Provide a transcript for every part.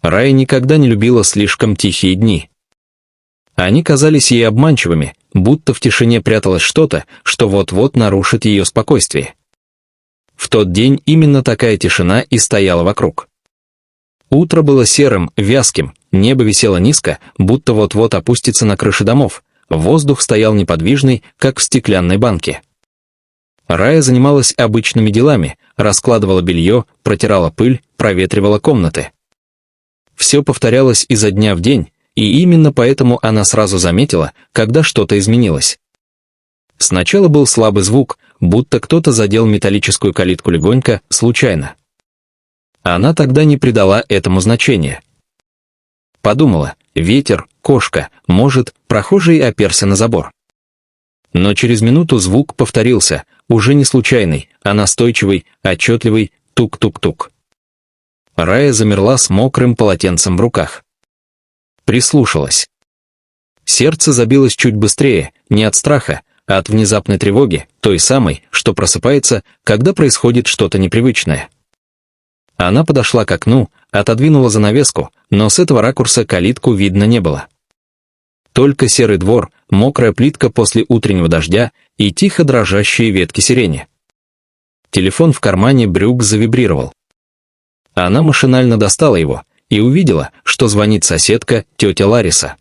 Рая никогда не любила слишком тихие дни. Они казались ей обманчивыми, будто в тишине пряталось что-то, что вот-вот нарушит ее спокойствие. В тот день именно такая тишина и стояла вокруг. Утро было серым, вязким, небо висело низко, будто вот-вот опустится на крыши домов, воздух стоял неподвижный, как в стеклянной банке. Рая занималась обычными делами, раскладывала белье, протирала пыль, проветривала комнаты. Все повторялось изо дня в день, и именно поэтому она сразу заметила, когда что-то изменилось. Сначала был слабый звук, будто кто-то задел металлическую калитку легонько, случайно. Она тогда не придала этому значения. Подумала, ветер, кошка, может, прохожий оперся на забор. Но через минуту звук повторился, уже не случайный, а настойчивый, отчетливый, тук-тук-тук. Рая замерла с мокрым полотенцем в руках. Прислушалась. Сердце забилось чуть быстрее, не от страха, а от внезапной тревоги, той самой, что просыпается, когда происходит что-то непривычное. Она подошла к окну, отодвинула занавеску, но с этого ракурса калитку видно не было. Только серый двор, мокрая плитка после утреннего дождя и тихо дрожащие ветки сирени. Телефон в кармане брюк завибрировал. Она машинально достала его и увидела, что звонит соседка, тетя Лариса.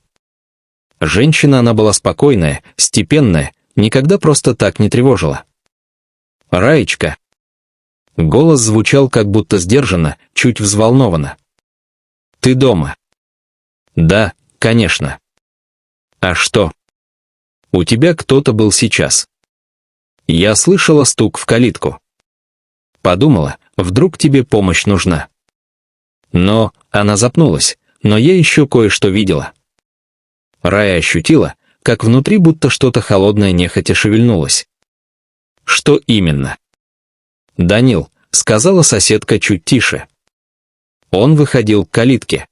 Женщина она была спокойная, степенная, никогда просто так не тревожила. «Раечка». Голос звучал как будто сдержанно, чуть взволнованно. «Ты дома?» «Да, конечно». «А что?» «У тебя кто-то был сейчас». Я слышала стук в калитку. Подумала, вдруг тебе помощь нужна. Но, она запнулась, но я еще кое-что видела. Рая ощутила, как внутри будто что-то холодное нехотя шевельнулось. Что именно? «Данил», — сказала соседка чуть тише. Он выходил к калитке.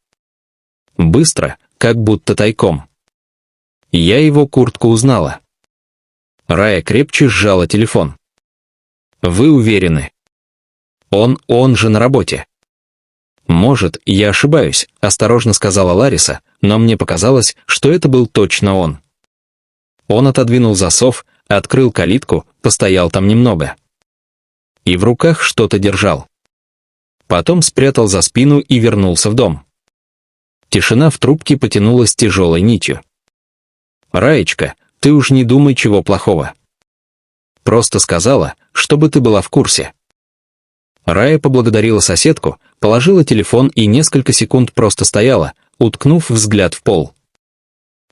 Быстро, как будто тайком. Я его куртку узнала. Рая крепче сжала телефон. «Вы уверены?» Он же на работе». «Может, я ошибаюсь», — осторожно сказала Лариса, но мне показалось, что это был точно он. Он отодвинул засов, открыл калитку, постоял там немного. И в руках что-то держал. Потом спрятал за спину и вернулся в дом. Тишина в трубке потянулась тяжелой нитью. «Раечка, ты уж не думай чего плохого. Просто сказала, чтобы ты была в курсе». Рая поблагодарила соседку, положила телефон и несколько секунд просто стояла, уткнув взгляд в пол.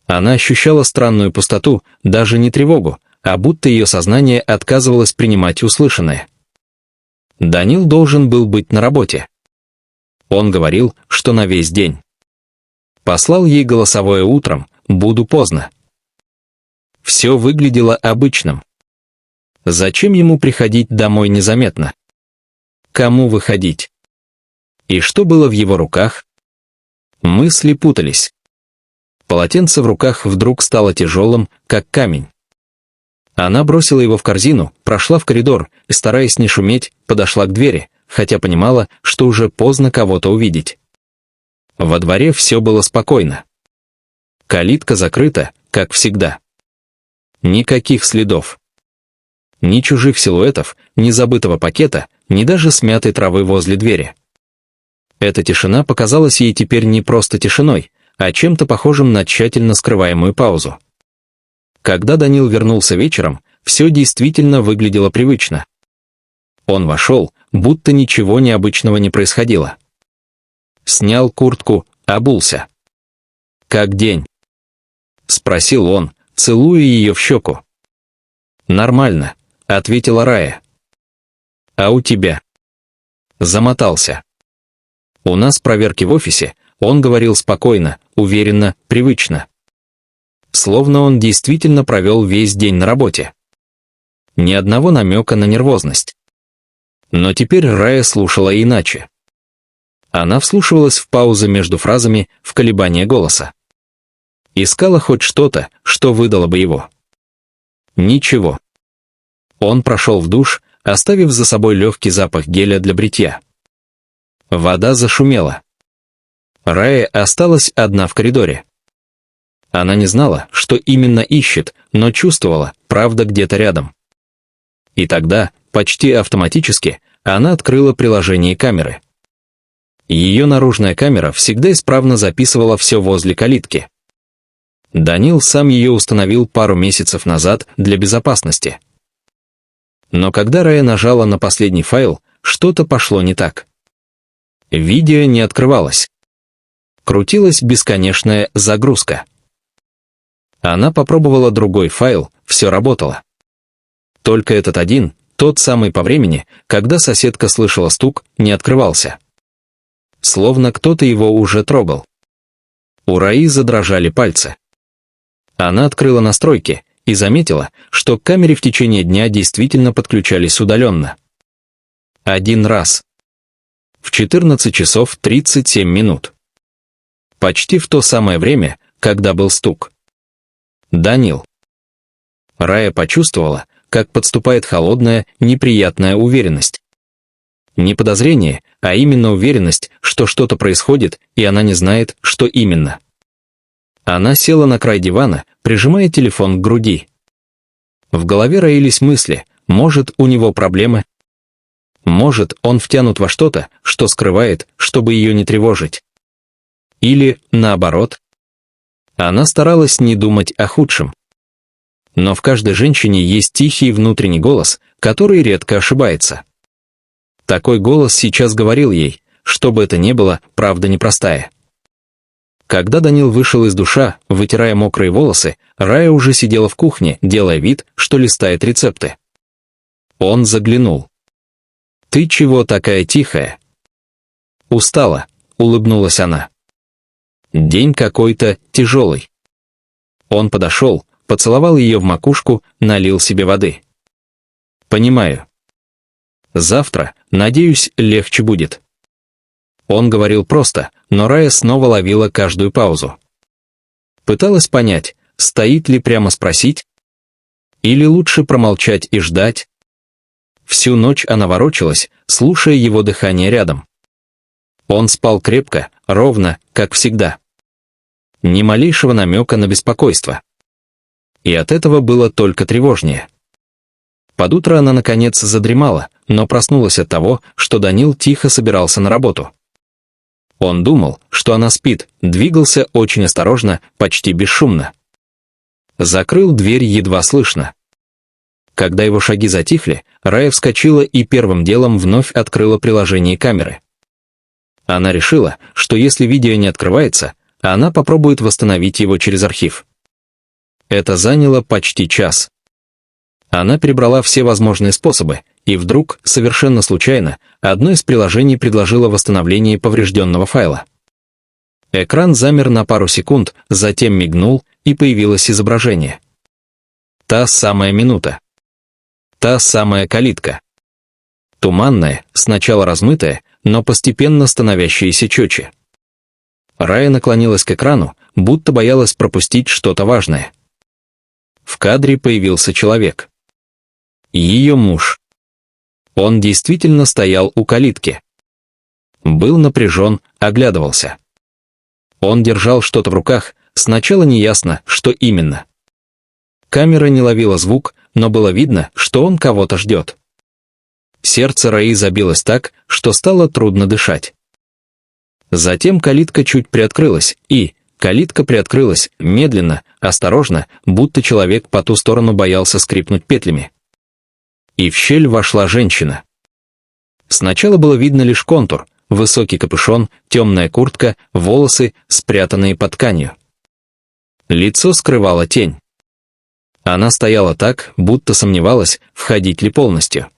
Она ощущала странную пустоту, даже не тревогу, а будто ее сознание отказывалось принимать услышанное. Данил должен был быть на работе. Он говорил, что на весь день. Послал ей голосовое утром, буду поздно. Все выглядело обычным. Зачем ему приходить домой незаметно? Кому выходить? И что было в его руках? Мысли путались. Полотенце в руках вдруг стало тяжелым, как камень. Она бросила его в корзину, прошла в коридор и, стараясь не шуметь, подошла к двери, хотя понимала, что уже поздно кого-то увидеть. Во дворе все было спокойно. Калитка закрыта, как всегда. Никаких следов. Ни чужих силуэтов, ни забытого пакета, ни даже смятой травы возле двери. Эта тишина показалась ей теперь не просто тишиной, а чем-то похожим на тщательно скрываемую паузу. Когда Данил вернулся вечером, все действительно выглядело привычно. Он вошел, будто ничего необычного не происходило. Снял куртку, обулся. «Как день?» — спросил он, целуя ее в щеку. «Нормально», — ответила Рая. «А у тебя?» Замотался. «У нас проверки в офисе», — он говорил спокойно, уверенно, привычно. Словно он действительно провел весь день на работе. Ни одного намека на нервозность. Но теперь Рая слушала иначе. Она вслушивалась в паузы между фразами, в колебания голоса. Искала хоть что-то, что выдало бы его. Ничего. Он прошел в душ, оставив за собой легкий запах геля для бритья. Вода зашумела. Рая осталась одна в коридоре. Она не знала, что именно ищет, но чувствовала, правда где-то рядом. И тогда, почти автоматически, она открыла приложение камеры. Ее наружная камера всегда исправно записывала все возле калитки. Данил сам ее установил пару месяцев назад для безопасности. Но когда Рая нажала на последний файл, что-то пошло не так. Видео не открывалось. Крутилась бесконечная загрузка. Она попробовала другой файл, все работало. Только этот один, тот самый по времени, когда соседка слышала стук, не открывался. Словно кто-то его уже трогал. У Раи задрожали пальцы. Она открыла настройки и заметила, что к камере в течение дня действительно подключались удаленно. Один раз. В 14 часов 37 минут. Почти в то самое время, когда был стук. Данил. Рая почувствовала, как подступает холодная, неприятная уверенность. Не подозрение, а именно уверенность, что что-то происходит, и она не знает, что именно. Она села на край дивана, прижимая телефон к груди. В голове роились мысли, может, у него проблемы? Может, он втянут во что-то, что скрывает, чтобы ее не тревожить? Или, наоборот? Она старалась не думать о худшем. Но в каждой женщине есть тихий внутренний голос, который редко ошибается. Такой голос сейчас говорил ей, что бы это ни было, правда непростая. Когда Данил вышел из душа, вытирая мокрые волосы, Рая уже сидела в кухне, делая вид, что листает рецепты. Он заглянул. «Ты чего такая тихая?» «Устала», — улыбнулась она. «День какой-то тяжелый». Он подошел, поцеловал ее в макушку, налил себе воды. «Понимаю. Завтра, надеюсь, легче будет». Он говорил просто, но Рая снова ловила каждую паузу. Пыталась понять, стоит ли прямо спросить, или лучше промолчать и ждать. Всю ночь она ворочалась, слушая его дыхание рядом. Он спал крепко, ровно, как всегда. Ни малейшего намека на беспокойство. И от этого было только тревожнее. Под утро она наконец задремала, но проснулась от того, что Данил тихо собирался на работу. Он думал, что она спит, двигался очень осторожно, почти бесшумно. Закрыл дверь едва слышно. Когда его шаги затихли, Рая вскочила и первым делом вновь открыла приложение камеры. Она решила, что если видео не открывается, она попробует восстановить его через архив. Это заняло почти час. Она перебрала все возможные способы, и вдруг, совершенно случайно, одно из приложений предложило восстановление поврежденного файла. Экран замер на пару секунд, затем мигнул, и появилось изображение. Та самая минута. Та самая калитка. Туманная, сначала размытая, но постепенно становящаяся четче. Рая наклонилась к экрану, будто боялась пропустить что-то важное. В кадре появился человек. Ее муж. Он действительно стоял у калитки. Был напряжен, оглядывался. Он держал что-то в руках, сначала неясно, что именно. Камера не ловила звук, но было видно, что он кого-то ждет. Сердце Раи забилось так, что стало трудно дышать. Затем калитка чуть приоткрылась, и калитка приоткрылась медленно, осторожно, будто человек по ту сторону боялся скрипнуть петлями. И в щель вошла женщина. Сначала было видно лишь контур, высокий капюшон, темная куртка, волосы, спрятанные под тканью. Лицо скрывала тень. Она стояла так, будто сомневалась, входить ли полностью.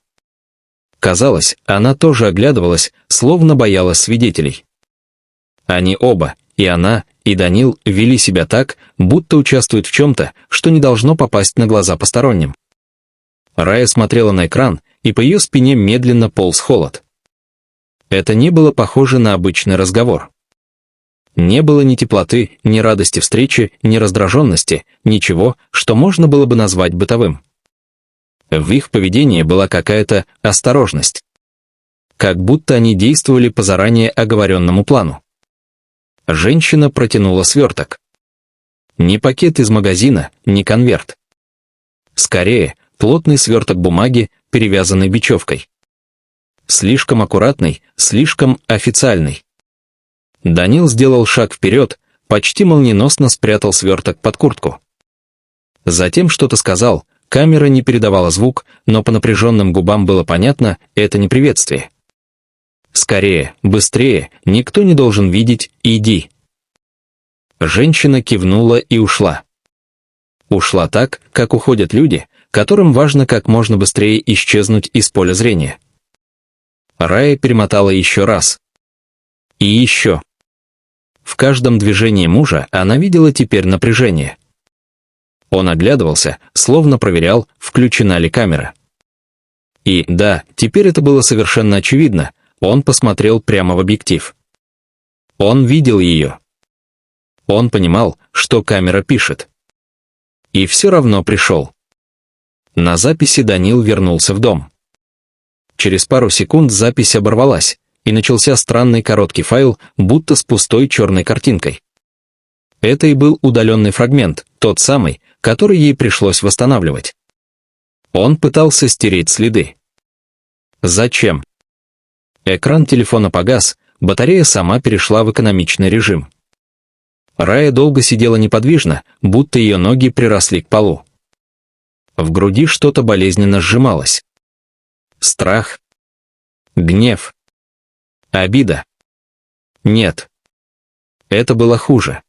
Казалось, она тоже оглядывалась, словно боялась свидетелей. Они оба, и она, и Данил, вели себя так, будто участвуют в чем-то, что не должно попасть на глаза посторонним. Рая смотрела на экран, и по ее спине медленно полз холод. Это не было похоже на обычный разговор. Не было ни теплоты, ни радости встречи, ни раздраженности, ничего, что можно было бы назвать бытовым. В их поведении была какая-то осторожность. Как будто они действовали по заранее оговоренному плану. Женщина протянула сверток. Не пакет из магазина, не конверт. Скорее, плотный сверток бумаги, перевязанный бечевкой. Слишком аккуратный, слишком официальный. Данил сделал шаг вперед, почти молниеносно спрятал сверток под куртку. Затем что-то сказал, камера не передавала звук, но по напряженным губам было понятно, это не приветствие. «Скорее, быстрее, никто не должен видеть, иди». Женщина кивнула и ушла. Ушла так, как уходят люди, которым важно как можно быстрее исчезнуть из поля зрения. Рая перемотала еще раз. И еще. В каждом движении мужа она видела теперь напряжение. Он оглядывался, словно проверял, включена ли камера. И, да, теперь это было совершенно очевидно, он посмотрел прямо в объектив. Он видел ее. Он понимал, что камера пишет. И все равно пришел. На записи Данил вернулся в дом. Через пару секунд запись оборвалась, и начался странный короткий файл, будто с пустой черной картинкой. Это и был удаленный фрагмент, тот самый, который ей пришлось восстанавливать. Он пытался стереть следы. Зачем? Экран телефона погас, батарея сама перешла в экономичный режим. Рая долго сидела неподвижно, будто ее ноги приросли к полу. В груди что-то болезненно сжималось. Страх. Гнев. Обида. Нет. Это было хуже.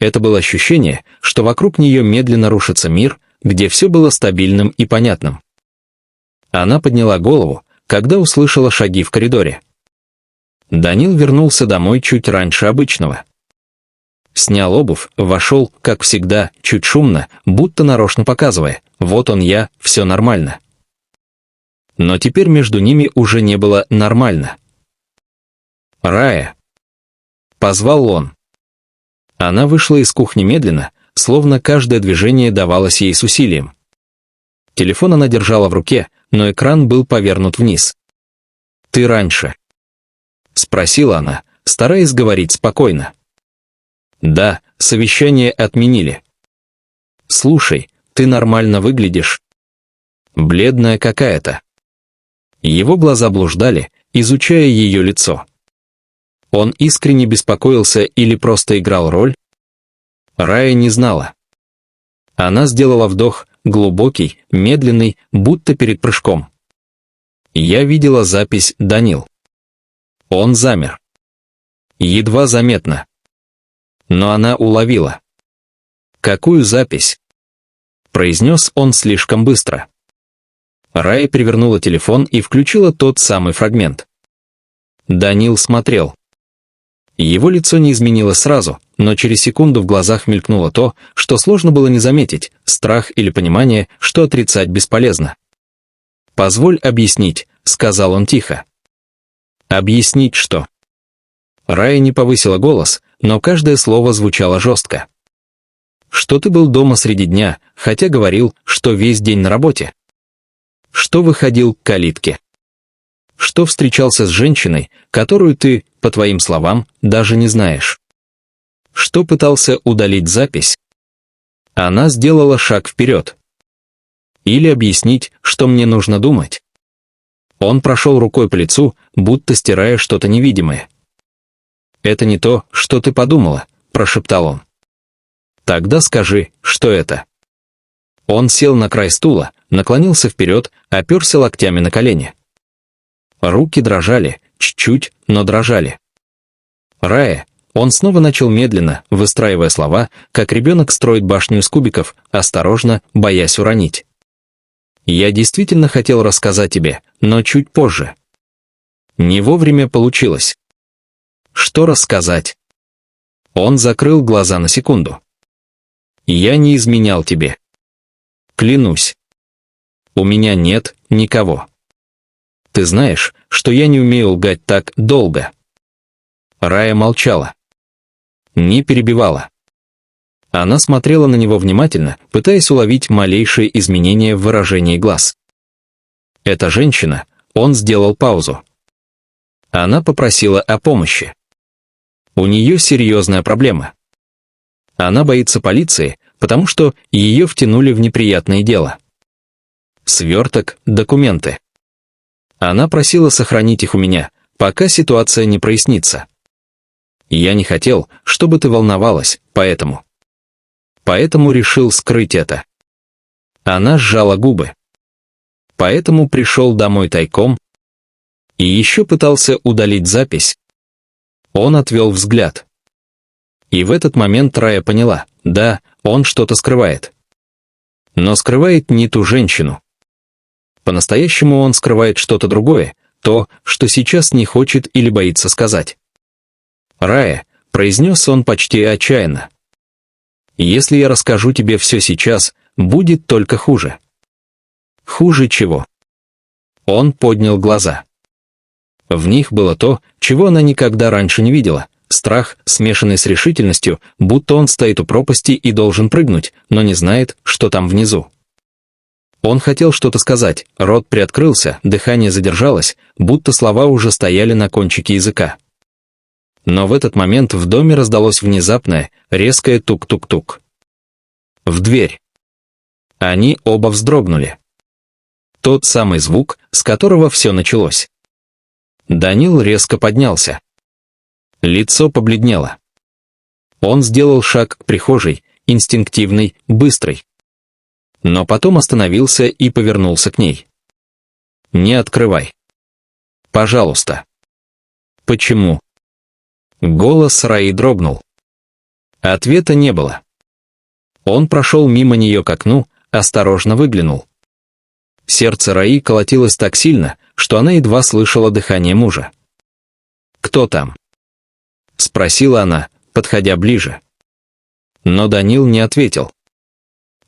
Это было ощущение, что вокруг нее медленно рушится мир, где все было стабильным и понятным. Она подняла голову, когда услышала шаги в коридоре. Данил вернулся домой чуть раньше обычного. Снял обувь, вошел, как всегда, чуть шумно, будто нарочно показывая, вот он я, все нормально. Но теперь между ними уже не было нормально. «Рая!» — позвал он. Она вышла из кухни медленно, словно каждое движение давалось ей с усилием. Телефон она держала в руке, но экран был повернут вниз. «Ты раньше?» — спросила она, стараясь говорить спокойно. «Да, совещание отменили. Слушай, ты нормально выглядишь. Бледная какая-то». Его глаза блуждали, изучая ее лицо. Он искренне беспокоился или просто играл роль? Рая не знала. Она сделала вдох, глубокий, медленный, будто перед прыжком. Я видела запись, Данил. Он замер. Едва заметно. Но она уловила. «Какую запись?» Произнес он слишком быстро. Рая перевернула телефон и включила тот самый фрагмент. Данил смотрел. Его лицо не изменилось сразу, но через секунду в глазах мелькнуло то, что сложно было не заметить, страх или понимание, что отрицать бесполезно. «Позволь объяснить», — сказал он тихо. «Объяснить что?» Рая не повысила голос, но каждое слово звучало жестко. «Что ты был дома среди дня, хотя говорил, что весь день на работе? Что выходил к калитке? Что встречался с женщиной, которую ты, по твоим словам, даже не знаешь? Что пытался удалить запись?» Она сделала шаг вперед. «Или объяснить, что мне нужно думать?» Он прошел рукой по лицу, будто стирая что-то невидимое. «Это не то, что ты подумала», — прошептал он. «Тогда скажи, что это?» Он сел на край стула, наклонился вперед, оперся локтями на колени. Руки дрожали, чуть-чуть, но дрожали. «Рая», он снова начал медленно, выстраивая слова, как ребенок строит башню из кубиков, осторожно, боясь уронить. «Я действительно хотел рассказать тебе, но чуть позже. Не вовремя получилось». «Что рассказать?» Он закрыл глаза на секунду. «Я не изменял тебе. Клянусь. У меня нет никого. Ты знаешь, что я не умею лгать так долго». Рая молчала. Не перебивала. Она смотрела на него внимательно, пытаясь уловить малейшие изменения в выражении глаз. Эта женщина, он сделал паузу. Она попросила о помощи. У нее серьезная проблема. Она боится полиции, потому что ее втянули в неприятное дело. Сверток, документы. Она просила сохранить их у меня, пока ситуация не прояснится. Я не хотел, чтобы ты волновалась, поэтому решил скрыть это. Она сжала губы. Поэтому пришел домой тайком и еще пытался удалить запись. Он отвел взгляд. И в этот момент Рая поняла, да, он что-то скрывает. Но скрывает не ту женщину. По-настоящему он скрывает что-то другое, то, что сейчас не хочет или боится сказать. «Рая», — произнес он почти отчаянно. «Если я расскажу тебе все сейчас, будет только хуже». «Хуже чего?» Он поднял глаза. В них было то, чего она никогда раньше не видела. Страх, смешанный с решительностью, будто он стоит у пропасти и должен прыгнуть, но не знает, что там внизу. Он хотел что-то сказать, рот приоткрылся, дыхание задержалось, будто слова уже стояли на кончике языка. Но в этот момент в доме раздалось внезапное, резкое тук-тук-тук. В дверь. Они оба вздрогнули. Тот самый звук, с которого все началось. Данил резко поднялся. Лицо побледнело. Он сделал шаг к прихожей, инстинктивный, быстрый. Но потом остановился и повернулся к ней. «Не открывай. Пожалуйста». «Почему?» Голос Раи дрогнул. Ответа не было. Он прошел мимо нее к окну, осторожно выглянул. Сердце Раи колотилось так сильно, что она едва слышала дыхание мужа. «Кто там?» — спросила она, подходя ближе. Но Данил не ответил.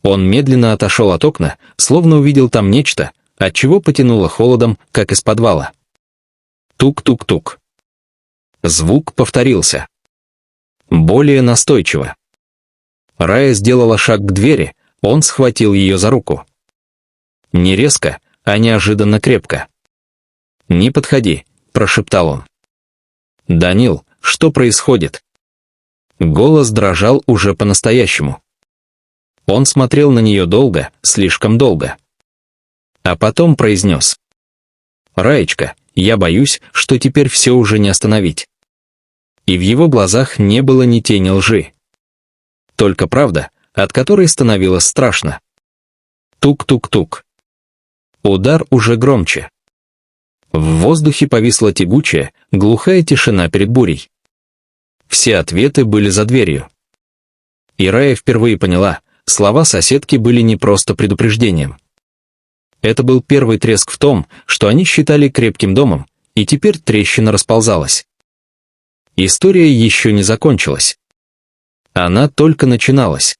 Он медленно отошел от окна, словно увидел там нечто, отчего потянуло холодом, как из подвала. Тук-тук-тук. Звук повторился. Более настойчиво. Рая сделала шаг к двери, он схватил ее за руку. Не резко, а неожиданно крепко. «Не подходи», — прошептал он. «Данил, что происходит?» Голос дрожал уже по-настоящему. Он смотрел на нее долго, слишком долго. А потом произнес. «Раечка, я боюсь, что теперь все уже не остановить». И в его глазах не было ни тени лжи. Только правда, от которой становилось страшно. Тук-тук-тук. Удар уже громче. В воздухе повисла тягучая, глухая тишина перед бурей. Все ответы были за дверью. И Рая впервые поняла, слова соседки были не просто предупреждением. Это был первый треск в том, что они считали крепким домом, и теперь трещина расползалась. История еще не закончилась. Она только начиналась.